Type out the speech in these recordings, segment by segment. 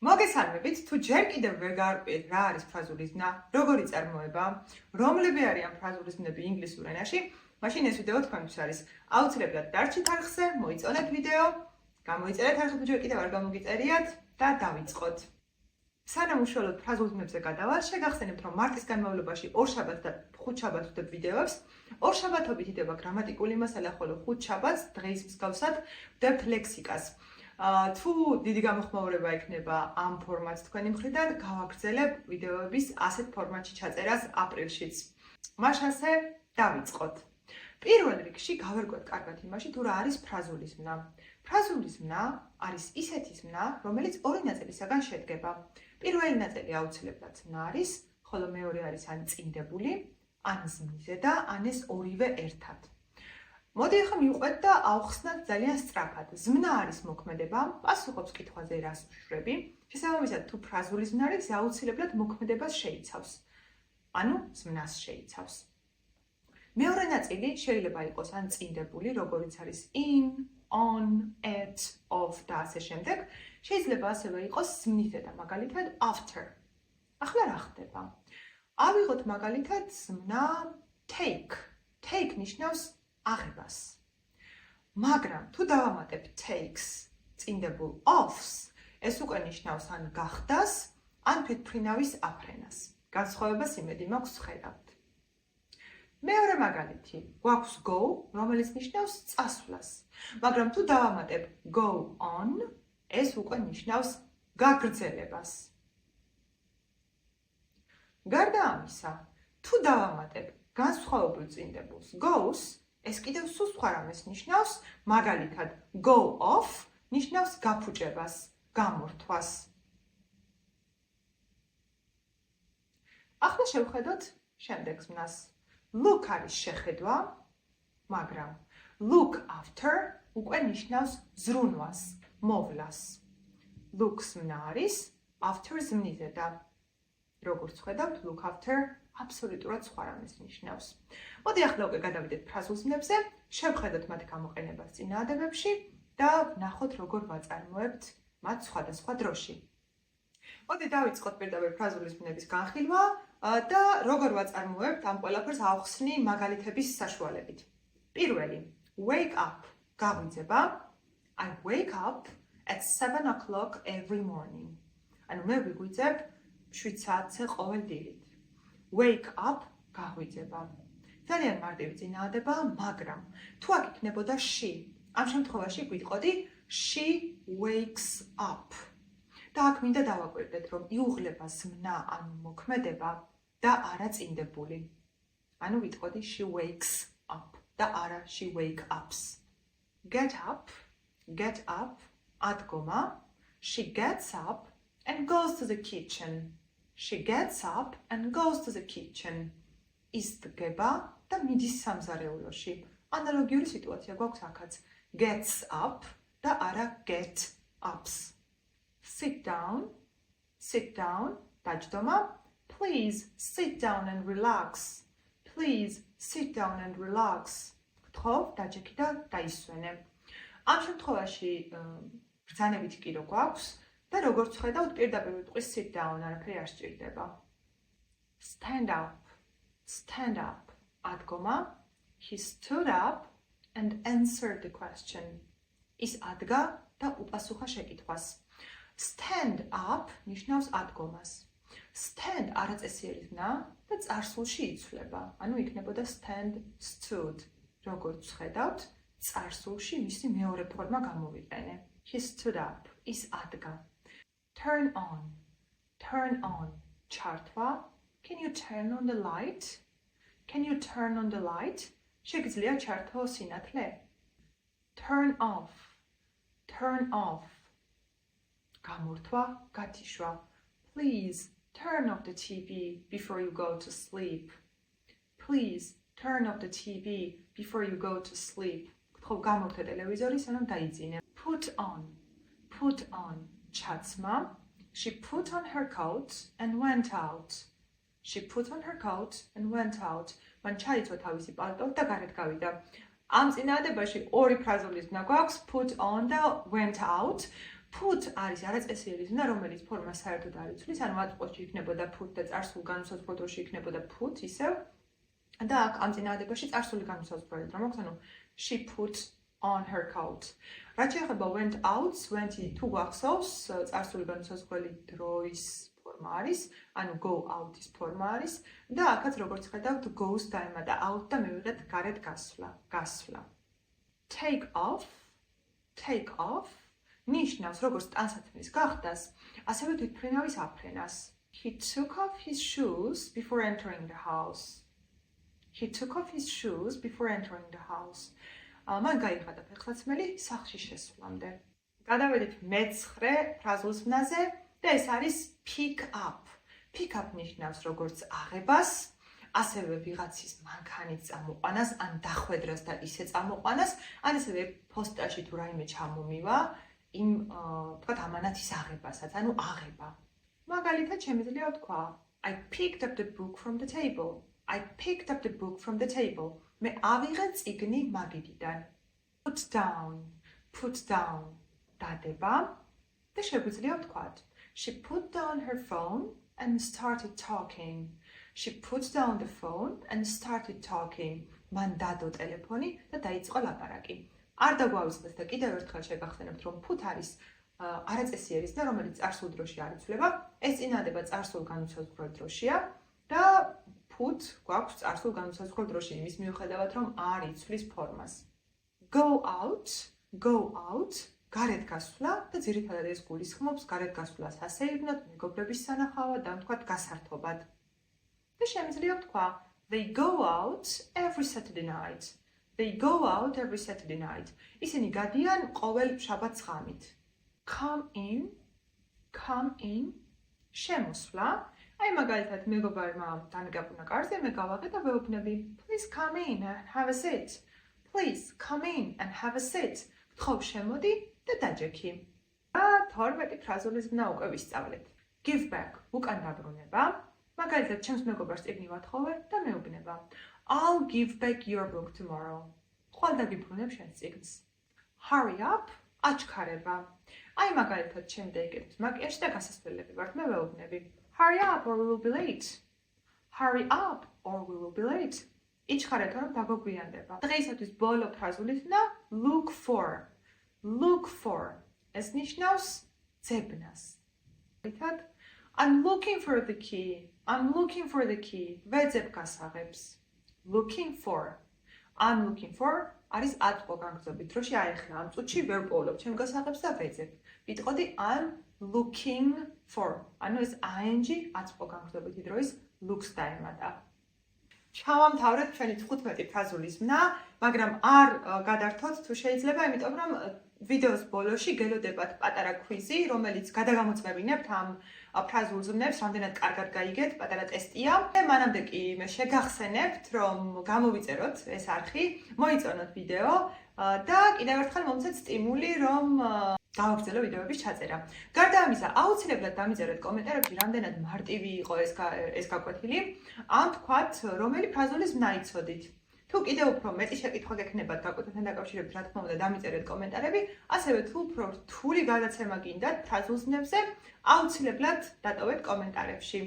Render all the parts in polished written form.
მოგესალმებით, თუ ჯერ კიდევ ვერ გაარკვიეთ რა არის ფრაზული ზმნა, როგორი წარმოება, რომლები არიან ფრაზული ზმნები ინგლისურ ენაში, მაშინ ეს ვიდეო თქვენთვის არის. აუცილებლად დარჩით არხზე, მოიწონეთ ვიდეო, გამოიწერეთ არხი თუ ჯერ კიდევ არ გამოგიწერიათ და დავიწყოთ. სანამ უშუალოდ ფრაზულ ზმნებზე გადავალ, შეგახსენებთ, რომ მარტის განმავლობაში 2 შაბათს და 5 შაბათს ვდებ ვიდეოებს. 2 შაბათობით იდება გრამატიკული მასალა, ხოლო 5 შაბათს დღეის მსგავსად ვდებთ ლექსიკას. თუ დიდი გამოხმაურება იქნება ამ ფორმატს თქვენი მხრიდან, გავაგრძელებ ვიდეოების ასეთ ფორმატში ჩაწერას აპრილშიც. მაშასე დავიწყოთ. პირველ რიგში გავერკვევთ კარგად იმაში, თუ რა არის ფრაზული ზმნა. ფრაზული ზმნა არის ისეთი ზმნა, რომელიც ორი ნაწილისაგან შედგება. პირველი ნაწილი აუცილებლად ზმნა არის, ხოლო მეორე არის ან წინდებული, ან ზმნიზედა, ან ეს ორივე ერთად. მოდი ახლა მივყვეთ და ავხსნათ ძალიან სწრაფად. ზმნა არის მოქმედება, პასუხობს კითხვაზე რას ვშვები. შესაბამისად, თუ ფრაზული ზმნა არის, აუცილებლად მოქმედებას შეიცავს. ანუ ზმნას შეიცავს. მეორე ნაწილი შეიძლება იყოს ან წინდებული, როგორიც არის in, on, at, of და ასე შემდეგ. შეიძლება ასევე იყოს ზმნიზედა, მაგალითად after. ახლა რა ხდება? ავიღოთ მაგალითად ზმნა take. Take ნიშნავს აღებას. მაგრამ თუ დავამატებ takes წინდებულ offs, ეს უკვე ნიშნავს ან გახდას, ან თვითმფრინავის აფრენას. განსხვავებას იმედი მაქვს ვხედავთ. მეორე მაგალითი, გვაქვს go, რომელიც ნიშნავს წასვლას. მაგრამ თუ დავამატებ go on, ეს უკვე ნიშნავს გაგრძელებას. გარდა ამისა, თუ დავამატებ განსხვავებულ წინდებულს goes, ეს კიდევ სულ სხვა რამეს ნიშნავს, მაგალითად go off ნიშნავს გაფუჭებას, გამორთვას. ახლა შევხედოთ შემდეგ ზმნას. Look არის შეხედვა, მაგრამ look after უკვე ნიშნავს ზრუნვას, მოვლას. Look ზმნა არის, after ზმნიზედა. როგორც ხედავთ, look after აბსოლუტურად სხვა რამეს ნიშნავს. მოდი ახლა უკვე გადავიდეთ ფრაზულ ზმნებზე, შევხედოთ მათ გამოყენებას წინააღმდეგებში და ვნახოთ როგორ ვაწარმოებთ მათ სხვადასხვა დროში. მოდი დავიწყოთ პირდაპირ ფრაზული ზმნების განხილვა და როგორ ვაწარმოებთ ამ ყველაფერს ავხსნი მაგალითების საშუალებით. პირველი, wake up, გაღვიძება. I wake up at 7 o'clock every morning. ანუ მე ვიგვიძებ 7 საათზე ყოველ დილით. Wake up, გაღვიძება. ძალიან მარტივი წინააღმდეგება, მაგრამ თუ აქ იქნებოდა she, ამ შემთხვევაში გვიტყოდი she wakes up. და აქ მინდა დავაკვირდეთ, რომ იუღლება ზმნა ან მოქმედება და არა წინდებული. ანუ ვიტყოდი she wakes up და არა she wake ups. Get up, ადგომა. She gets up and goes to the kitchen. She gets up and goes to the kitchen. ისდგება და მიდის სამზარეულოში. ანალოგიური სიტუაცია გვაქვს აქაც. Gets up და არა get ups. Sit down, დაჯდომა. Please sit down and relax. Please sit down and relax. გთხოვ, დაჯექი და დაისვენე. ამ შემთხვევაში ბრძანებით კი რო გვაქვს და როგორც ხედავთ, პირდაპირ ვიტყვი sit down, არაფერი არ სჭირდება. Stand up, ადგომა. He stood up and answered the question. ის ადგა და უპასუხა შეკითხვას. Stand up ნიშნავს ადგომას. Stand არაწესიერი ზმნა და წარსულში იცვლება. ანუ იქნებოდა stand, stood. როგორც ხედავთ, წარსულში მისი მეორე ფორმა გამოვიყენე. He stood up. ის ადგა. Turn on. ჩართვა. Can you turn on the light? შეგიძლია ჩართო სინათლე? Turn off. გამორთვა, გათიშვა. Please turn off the TV before you go to sleep. გთხოვ გამორთე ტელევიზორი, სანამ დაიძინე. Put on. ჩაცმა. She put on her coat and went out. მან ჩაიცვა თავისი პალტო და გარეთ გავიდა. ამ წინააღმდეგობაში ორი ფრაზული ზმნა გვაქვს, put on და went out. Put არის არაწესიერი ზმნა, რომელიც ფორმას საერთოდ არ იცვლის, ანუ ატყოში იქნებოდა put და წარსულ განუსაზღვრელ დროში იქნებოდა put ისევ. და აქ ამ წინააღმდეგობაში წარსული განუსაზღვრელი დრო მოხდა, ანუ she put on her coat. რაც შეეხება went out, went-ი თუ გახსოვს, წარსული განუსაზღვრელი დროის ფორმა არის, ანუ go out-ის ფორმა არის და აქაც როგორც ხედავთ goes დაემატა out და მივიღეთ გარეთ გასვლა. Take off ნიშნავს როგორც ტანსაცმლის გახდას, ასევე თვითმფრინავის აფრენას. He took off his shoes before entering the house. მან გაიხადა ფეხსაცმელი სახლში შესვლამდე. გადავედით მე-9 ფრაზულ ზმნაზე და ეს არის pick up. Pick up ნიშნავს როგორც აღებას, ასევე ვიღაცის მანქანით წამოყვანას, ან დახვედრას და ისე წამოყვანას, ან ასევე პოსტაში თუ რაიმე ჩამომივა, იმ თქვათ ამანათის აღებასაც, ანუ აღება. მაგალითად შემიძლია ვთქვა I picked up the book from the table. მე ავიღე წიგნი მაგიდიდან. Put down დადება და შეგვიძლია ვთქვათ She put down her phone and started talking. მან დადო ტელეფონი და დაიწყო ლაპარაკი. არ დაგვაუწყდეს და კიდევ ერთხელ შეგახსენებთ, რომ put არის არაწესიერი ზმნა, რომელიც წარსულ დროში არ იცვლება. ეს წინადადება წარსულ განუსაზღვრელ დროშია და put გვაქვს წარსულ განუსაზღვრელ დროში, იმის მიუხედავად, რომ არ იცვლის ფორმას. Go out გარეთ გასვლა და ძირითადად ეს გულისხმობს გარეთ გასვლას ასეირნოთ, მეგობრების სანახავად და თქვათ გასართობად. და შემიძლია ვთქვა They go out every Saturday night. ისინი გადიან ყოველ შაბათს ღამით. Come in შემოსვლა. აი მაგალითად მეგობარმა დანგაბრუნა კარზე, მე გავაღე და ვეუბნები Please come in and have a seat. ვთხოვ შემოდი და დაჯექი. და 12 ფრაზული ზმნა უკვე ვისწავლეთ. Give back უკან დაბრუნება. მაგალითად ჩემს მეგობარს წიგნი ვათხოვე და მეუბნება I'll give back your book tomorrow. ხვალ დაგიბრუნებ შენს წიგნს. Hurry up აჩქარება. აი მაგალითად ჩემ დაიკეთებს მაკიაჟი და გასასვლელები ვართ, მე ვეუბნები Hurry up or we will be late. იჩქარეთ რომ დაგოგვიანდება. დღეისათვის ბოლო ფრაზული ზმნა look for. ეს ნიშნავს ძებნას. ითად I'm looking for the key. ვეძებ გასაღებს. Looking for არის ატყო განგრძობი დროში, აი ახლა ამ წუთში ვერ პოულობ ჩემ გასაღებს და ვეძებ. ვიტყოდი I'm looking for. ანუ ეს ing ატყო განგრძობითი დროის looks დაემატა. ჩავამთავრეთ ჩვენი 15 ფრაზული ზმნა, მაგრამ არ გადართოთ თუ შეიძლება, იმიტომ რომ ვიდეოს ბოლოში გელოდებათ პატარა კვიზი, რომელიც გადაგამოწმებინებთ ამ ფრაზულ ზმნებს, რამდენად კარგად გაიგეთ, პატარა ტესტია. და მანამდე კი მე შეგახსენებთ, რომ გამოვიწეროთ ეს არხი, მოიწონოთ ვიდეო და კიდევ ერთხელ მომცეთ სტიმული, რომ გავაგრძელო ვიდეოების ჩაწერა. გარდა ამისა, აუცილებლად დამიწერეთ კომენტარებში, რამდენად მარტივი იყო ეს გაკვეთილი. ან თქვათ, რომელი ფრაზული ზმნა იცოდით. თუ კიდევ უფრო მეტი შეკითხვა გექნებათ გაკვეთილთან დაკავშირებით, რა თქმა უნდა, დამიწერეთ კომენტარები, ასევე თუ უფრო რთული გადაცემა გინდათ ფრაზულ ზმნებზე, აუცილებლად დატოვეთ კომენტარებში.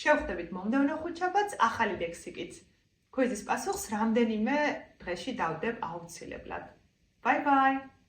შევხვდებით მომდევნო ხუთშაბათს ახალი ლექსიკით. კვიზის პასუხს რამდენიმე დღეში დავდებ აუცილებლად. Bye bye!